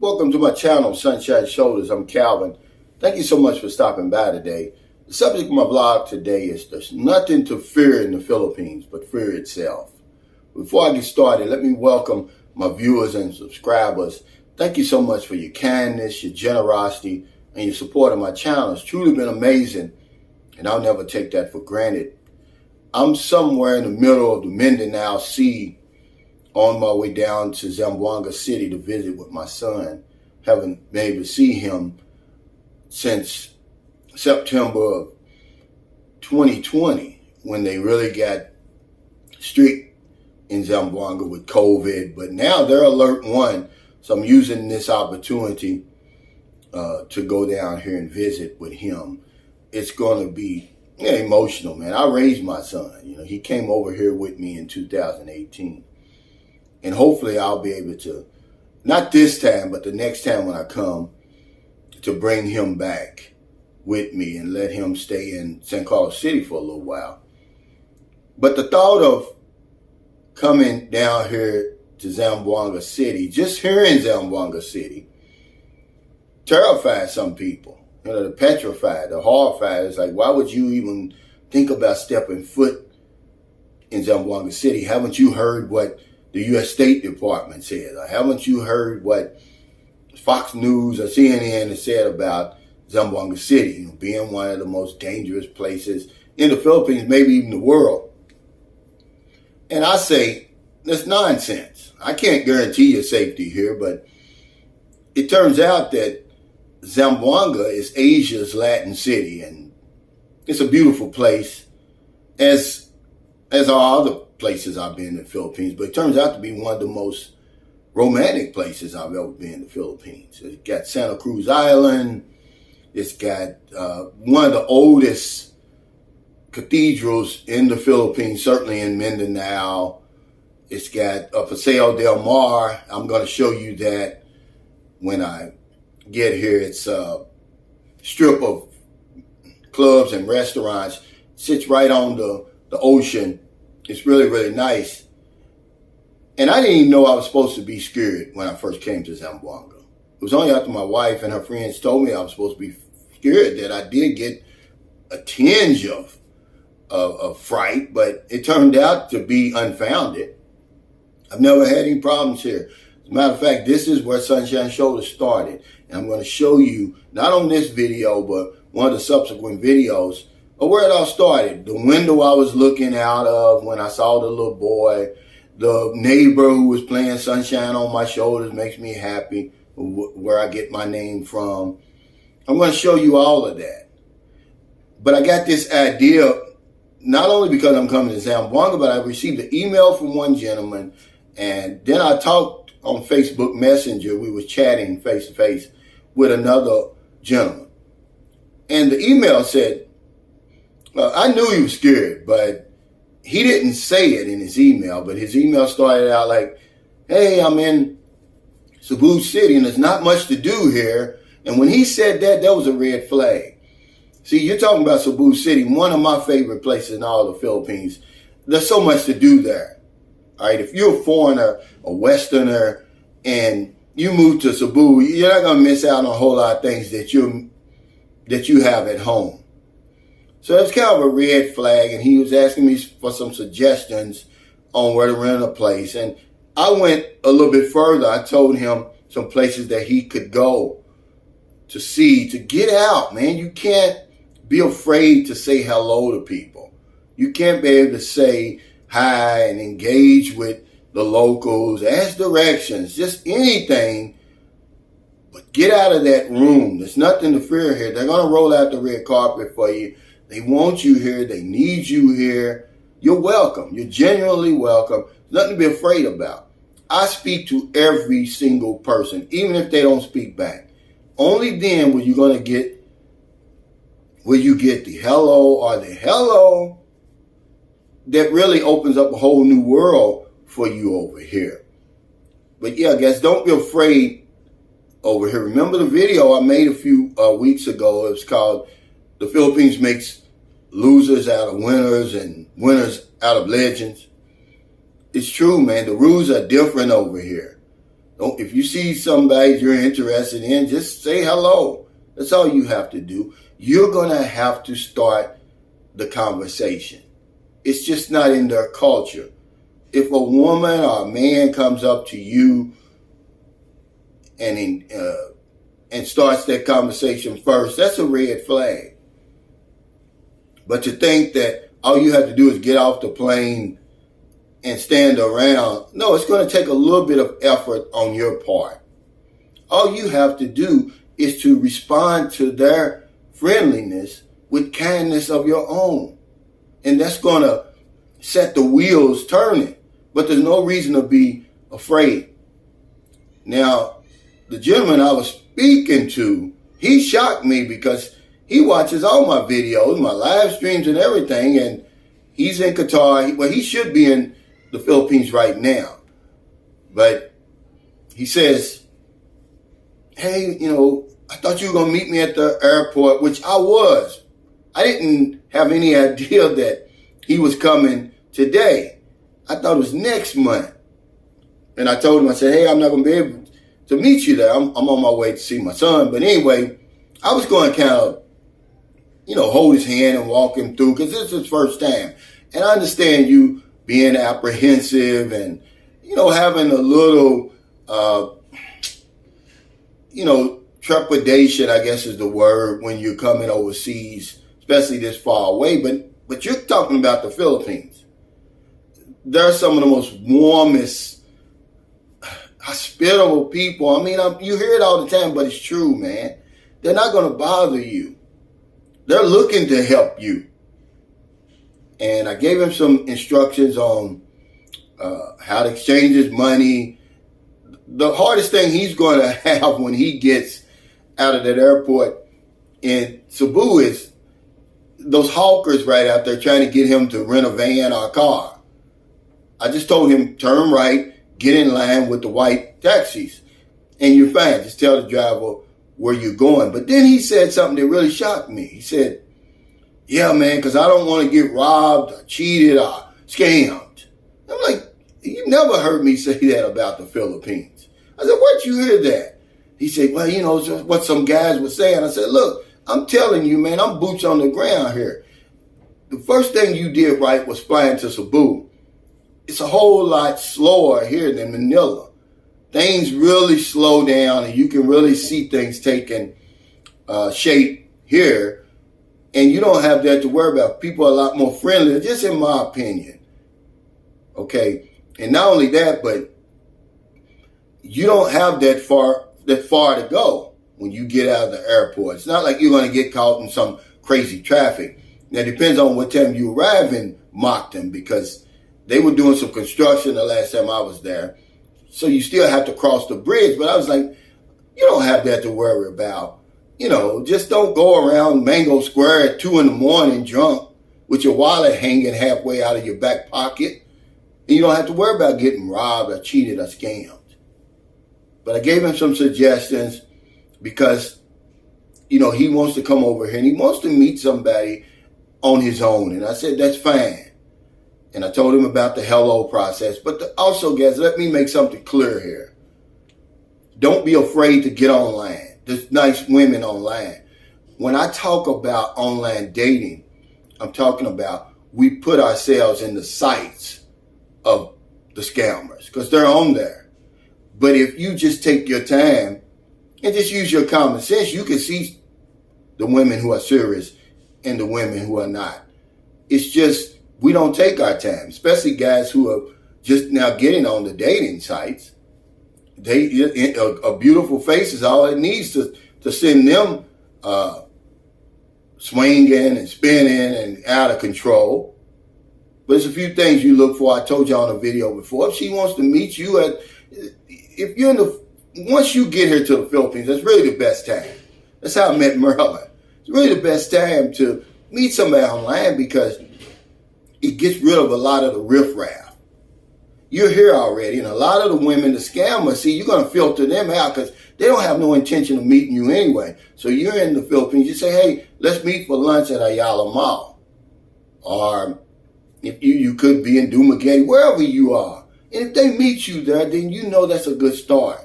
Welcome to my channel, Sunshine Shoulders. I'm Calvin. Thank you so much for stopping by today. The subject of my vlog today is there's nothing to fear in the Philippines but fear itself. Before I get started, let me welcome my viewers and subscribers. Thank you so much for your kindness, your generosity, and your support of my channel. It's truly been amazing, and I'll never take that for granted. I'm somewhere in the middle of the Mindanao Sea on my way down to Zamboanga City to visit with my son. Haven't been able to see him since September of 2020 when they really got strict in Zamboanga with COVID. But now they're alert one, so I'm using this opportunity to go down here and visit with him. It's going to be emotional, man. I raised my son. He came over here with me in 2018. And hopefully I'll be able to, not this time, but the next time when I come, to bring him back with me and let him stay in San Carlos City for a little while. But the thought of coming down here to Zamboanga City, just here in Zamboanga City, terrifies some people. They're petrified, they're horrified. It's like, why would you even think about stepping foot in Zamboanga City? Haven't you heard what the U.S. State Department said? Or haven't you heard what Fox News or CNN has said about Zamboanga City, being one of the most dangerous places in the Philippines, maybe even the world? And I say, that's nonsense. I can't guarantee your safety here, but it turns out that Zamboanga is Asia's Latin city, and it's a beautiful place, as are other places I've been in the Philippines, but it turns out to be one of the most romantic places I've ever been in the Philippines. It's got Santa Cruz Island. It's got one of the oldest cathedrals in the Philippines, certainly in Mindanao. It's got Paseo del Mar. I'm going to show you that when I get here. It's a strip of clubs and restaurants. It sits right on the ocean. It's really, really nice. And I didn't even know I was supposed to be scared when I first came to Zamboanga. It was only after my wife and her friends told me I was supposed to be scared that I did get a tinge of fright, but it turned out to be unfounded. I've never had any problems here. As a matter of fact, this is where Sunshine Shoulders started. And I'm going to show you, not on this video, but one of the subsequent videos, of where it all started. The window I was looking out of when I saw the little boy, the neighbor who was playing Sunshine on My Shoulders makes me happy, where I get my name from. I'm going to show you all of that. But I got this idea, not only because I'm coming to Zamboanga, but I received an email from one gentleman, and then I talked on Facebook Messenger. We was chatting face to face with another gentleman. And the email said, I knew he was scared, but he didn't say it in his email, but his email started out like, hey, I'm in Cebu City and there's not much to do here. And when he said that, that was a red flag. See, you're talking about Cebu City, one of my favorite places in all the Philippines. There's so much to do there. All right, if you're a foreigner, a Westerner, and you move to Cebu, you're not going to miss out on a whole lot of things that you have at home. So it's kind of a red flag, and he was asking me for some suggestions on where to rent a place. And I went a little bit further. I told him some places that he could go to see, to get out, man. You can't be afraid to say hello to people. You can't be able to say hi and engage with the locals, ask directions, just anything. But get out of that room. There's nothing to fear here. They're going to roll out the red carpet for you. They want you here. They need you here. You're welcome. You're genuinely welcome. Nothing to be afraid about. I speak to every single person, even if they don't speak back. Only then will you get the hello or the hello that really opens up a whole new world for you over here. But yeah, guys, don't be afraid over here. Remember the video I made a few weeks ago? It was called The Philippines Makes Losers Out of Winners and Winners Out of Legends. It's true, man. The rules are different over here. If you see somebody you're interested in, just say hello. That's all you have to do. You're going to have to start the conversation. It's just not in their culture. If a woman or a man comes up to you and starts that conversation first, that's a red flag. But to think that all you have to do is get off the plane and stand around, no, it's going to take a little bit of effort on your part. All you have to do is to respond to their friendliness with kindness of your own. And that's going to set the wheels turning. But there's no reason to be afraid. Now, the gentleman I was speaking to, he shocked me because he watches all my videos, my live streams and everything. And he's in Qatar. Well, he should be in the Philippines right now. But he says, hey, I thought you were going to meet me at the airport, which I was. I didn't have any idea that he was coming today. I thought it was next month. And I told him, I said, hey, I'm not going to be able to meet you there. I'm on my way to see my son. But anyway, I was going to kind of, hold his hand and walk him through because this is his first time. And I understand you being apprehensive and, having a little, trepidation, I guess is the word, when you're coming overseas, especially this far away. But you're talking about the Philippines. They're some of the most warmest, hospitable people. I mean, you hear it all the time, but it's true, man. They're not going to bother you. They're looking to help you. And I gave him some instructions on how to exchange his money. The hardest thing he's going to have when he gets out of that airport in Cebu is those hawkers right out there trying to get him to rent a van or a car. I just told him, turn right, get in line with the white taxis, and you're fine. Just tell the driver where you're going. But then he said something that really shocked me. He said, yeah, man, because I don't want to get robbed or cheated or scammed. I'm like, you never heard me say that about the Philippines. I said, where'd you hear that? He said, well, what some guys were saying. I said, look, I'm telling you, man, I'm boots on the ground here. The first thing you did right was flying to Cebu. It's a whole lot slower here than Manila. Things really slow down and you can really see things taking shape here. And you don't have that to worry about. People are a lot more friendly, just in my opinion. Okay. And not only that, but you don't have that far to go when you get out of the airport. It's not like you're going to get caught in some crazy traffic. Now, it depends on what time you arrive in Moncton, because they were doing some construction the last time I was there. So you still have to cross the bridge. But I was like, you don't have that to worry about. Just don't go around Mango Square at 2 a.m. drunk with your wallet hanging halfway out of your back pocket. And you don't have to worry about getting robbed or cheated or scammed. But I gave him some suggestions because, he wants to come over here and he wants to meet somebody on his own. And I said, that's fine. And I told him about the hello process. But also, guys, let me make something clear here. Don't be afraid to get online. There's nice women online. When I talk about online dating, I'm talking about we put ourselves in the sights of the scammers because they're on there. But if you just take your time and just use your common sense, you can see the women who are serious and the women who are not. It's just we don't take our time, especially guys who are just now getting on the dating sites. A beautiful face is all it needs to send them swinging and spinning and out of control. But there's a few things you look for. I told you on a video before. If she wants to meet you once you get here to the Philippines, that's really the best time. That's how I met Merlin. It's really the best time to meet somebody online because it gets rid of a lot of the riffraff. You're here already, and a lot of the women, the scammers, see, you're going to filter them out because they don't have no intention of meeting you anyway. So you're in the Philippines, you say, hey, let's meet for lunch at Ayala Mall. Or if you could be in Dumaguete, wherever you are. And if they meet you there, then you know that's a good start.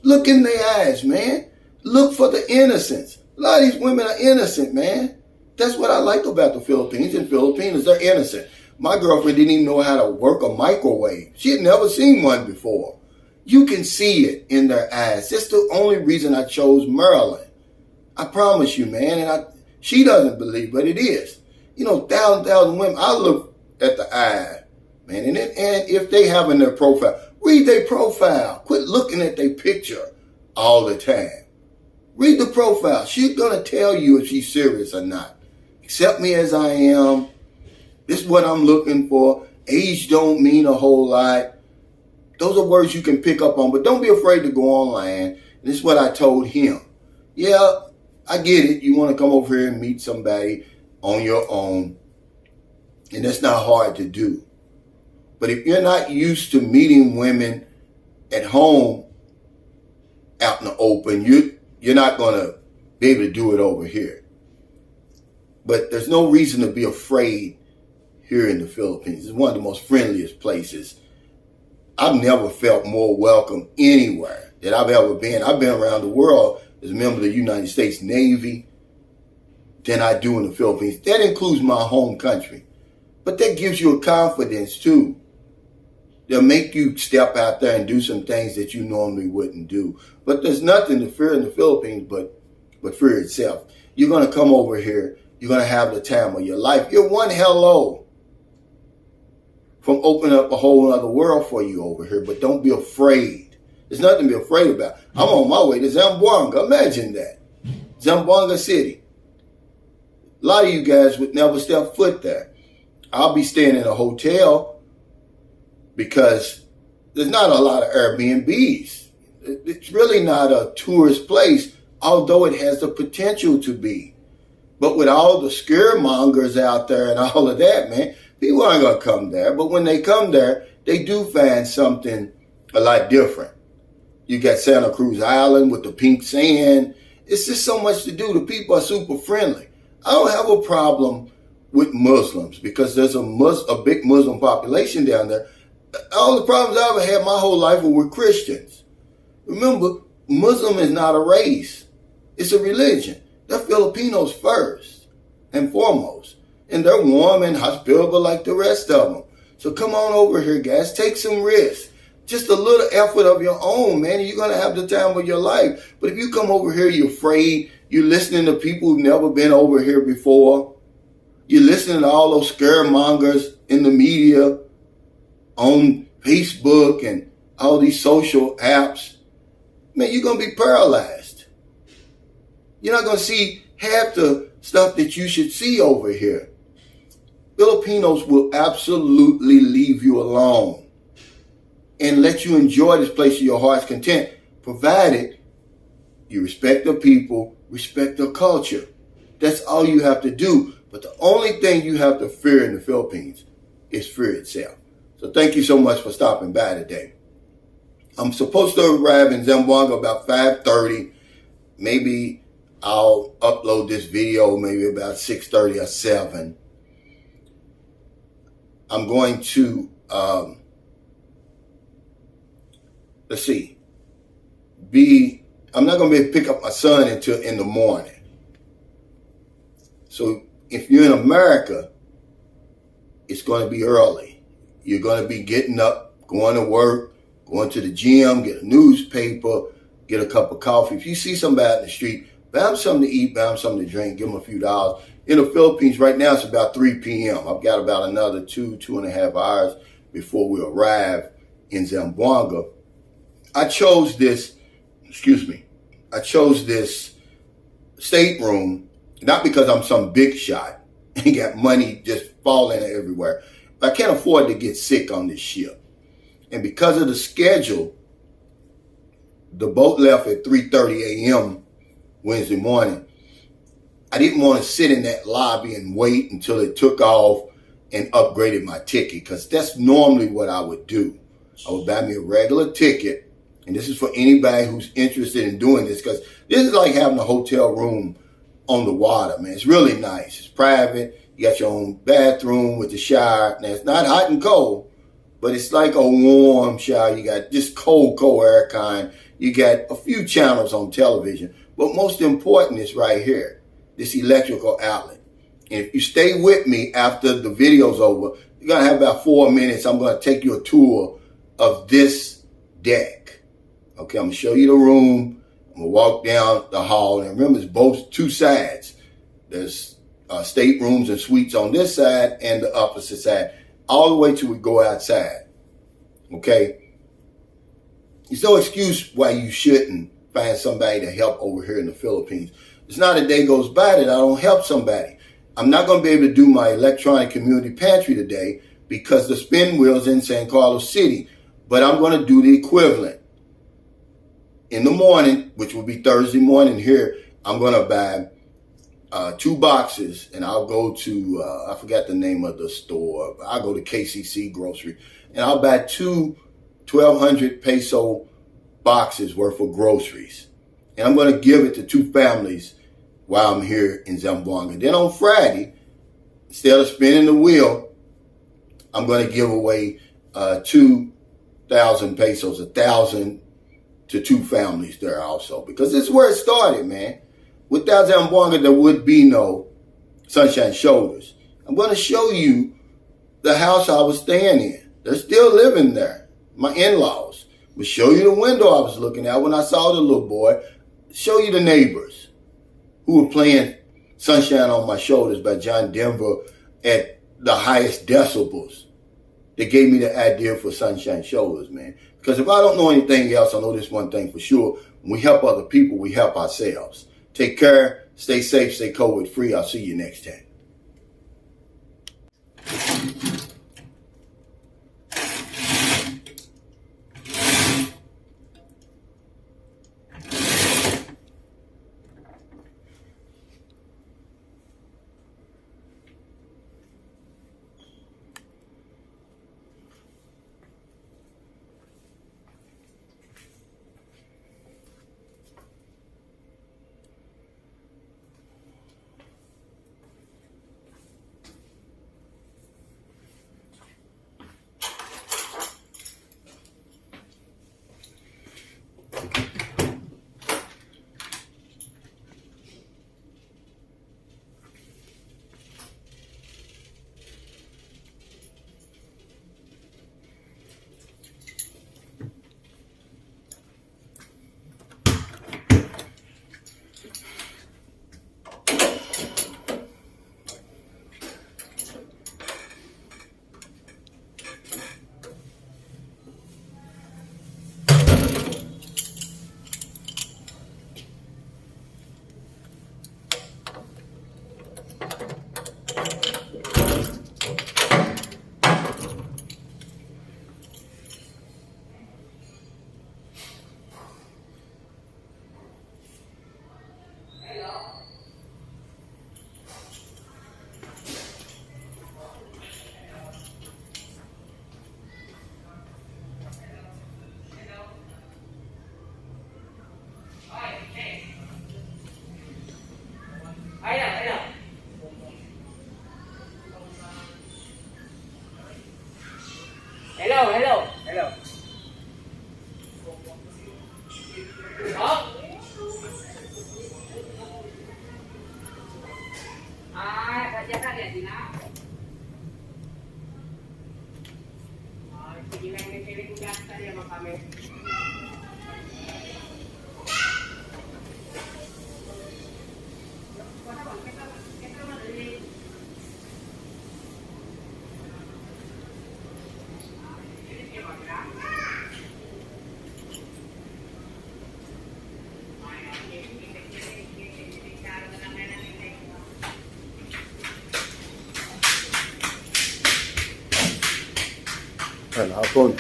Look in their eyes, man. Look for the innocence. A lot of these women are innocent, man. That's what I like about the Philippines. In Filipinos, they're innocent. My girlfriend didn't even know how to work a microwave. She had never seen one before. You can see it in their eyes. That's the only reason I chose Maryland. I promise you, man. And she doesn't believe, but it is. You know, thousand women. I look at the eye, man. And if they have in their profile, read their profile. Quit looking at their picture all the time. Read the profile. She's going to tell you if she's serious or not. Accept me as I am. This is what I'm looking for. Age don't mean a whole lot. Those are words you can pick up on, but don't be afraid to go online. This is what I told him. Yeah, I get it. You want to come over here and meet somebody on your own, and that's not hard to do. But if you're not used to meeting women at home, out in the open, you're not going to be able to do it over here. But there's no reason to be afraid here in the Philippines. It's one of the most friendliest places. I've never felt more welcome anywhere that I've ever been. I've been around the world as a member of the United States Navy than I do in the Philippines. That includes my home country. But that gives you a confidence too. They'll make you step out there and do some things that you normally wouldn't do. But there's nothing to fear in the Philippines but fear itself. You're going to come over here. You're going to have the time of your life. You're one hello from opening up a whole other world for you over here. But don't be afraid. There's nothing to be afraid about. I'm on my way to Zamboanga. Imagine that. Zamboanga City. A lot of you guys would never step foot there. I'll be staying in a hotel because there's not a lot of Airbnbs. It's really not a tourist place, although it has the potential to be. But with all the scaremongers out there and all of that, man, people aren't going to come there. But when they come there, they do find something a lot different. You got Santa Cruz Island with the pink sand. It's just so much to do. The people are super friendly. I don't have a problem with Muslims because there's a big Muslim population down there. All the problems I ever had my whole life were with Christians. Remember, Muslim is not a race. It's a religion. They're Filipinos first and foremost. And they're warm and hospitable like the rest of them. So come on over here, guys. Take some risks. Just a little effort of your own, man, and you're going to have the time of your life. But if you come over here, you're afraid. You're listening to people who've never been over here before. You're listening to all those scaremongers in the media, on Facebook and all these social apps. Man, you're going to be paralyzed. You're not going to see half the stuff that you should see over here. Filipinos will absolutely leave you alone and let you enjoy this place to your heart's content, provided you respect the people, respect the culture. That's all you have to do. But the only thing you have to fear in the Philippines is fear itself. So thank you so much for stopping by today. I'm supposed to arrive in Zamboanga about 5:30. Maybe I'll upload this video maybe about 6:30 or 7. I'm going to, I'm not going to be able to pick up my son until in the morning. So if you're in America, it's going to be early. You're going to be getting up, going to work, going to the gym, get a newspaper, get a cup of coffee. If you see somebody in the street, buy them something to eat, buy them something to drink, give them a few dollars. In the Philippines right now, it's about 3 p.m. I've got about another 2.5 hours before we arrive in Zamboanga. I chose this stateroom, not because I'm some big shot and got money just falling everywhere. But I can't afford to get sick on this ship. And because of the schedule, the boat left at 3:30 a.m. Wednesday morning. I didn't want to sit in that lobby and wait until it took off and upgraded my ticket, because that's normally what I would do. I would buy me a regular ticket, and this is for anybody who's interested in doing this, because this is like having a hotel room on the water, man. It's really nice. It's private. You got your own bathroom with the shower. Now, it's not hot and cold, but it's like a warm shower. You got just cold air kind. You got a few channels on television, but most important is right here, this electrical outlet. And if you stay with me after the video's over, you're going to have about 4 minutes. I'm going to take you a tour of this deck. Okay, I'm going to show you the room. I'm going to walk down the hall. And remember, it's both two sides. There's staterooms and suites on this side and the opposite side, all the way till we go outside. Okay? There's no excuse why you shouldn't find somebody to help over here in the Philippines. It's not a day goes by that I don't help somebody. I'm not going to be able to do my electronic community pantry today because the spin wheel's in San Carlos City, but I'm going to do the equivalent. In the morning, which will be Thursday morning here, I'm going to buy 2 boxes, and I'll go to, I forgot the name of the store. I'll go to KCC Grocery, and I'll buy 2 1,200 peso boxes worth of groceries. And I'm going to give it to 2 families while I'm here in Zamboanga. Then on Friday, instead of spinning the wheel, I'm going to give away 2,000 pesos, 1,000 to 2 families there also. Because this is where it started, man. Without Zamboanga, there would be no Sunshine Shoulders. I'm going to show you the house I was staying in. They're still living there, my in-laws. We'll show you the window I was looking at when I saw the little boy. Show you the neighbors who were playing Sunshine on My Shoulders by John Denver at the highest decibels. They gave me the idea for Sunshine Shoulders, man. Because if I don't know anything else, I know this one thing for sure. When we help other people, we help ourselves. Take care, stay safe, stay COVID free. I'll see you next time. Hello. Kerjakan ya, Dina. Sige lang yung pelikula tadi sama kami. Hapon.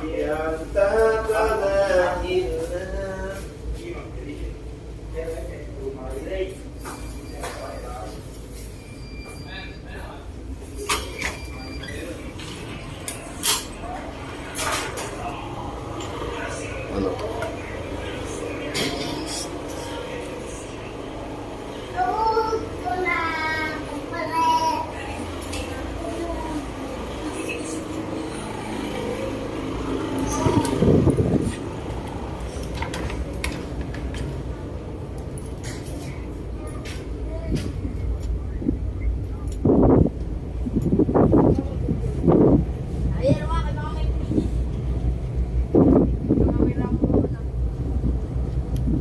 Yang tak pernah hilang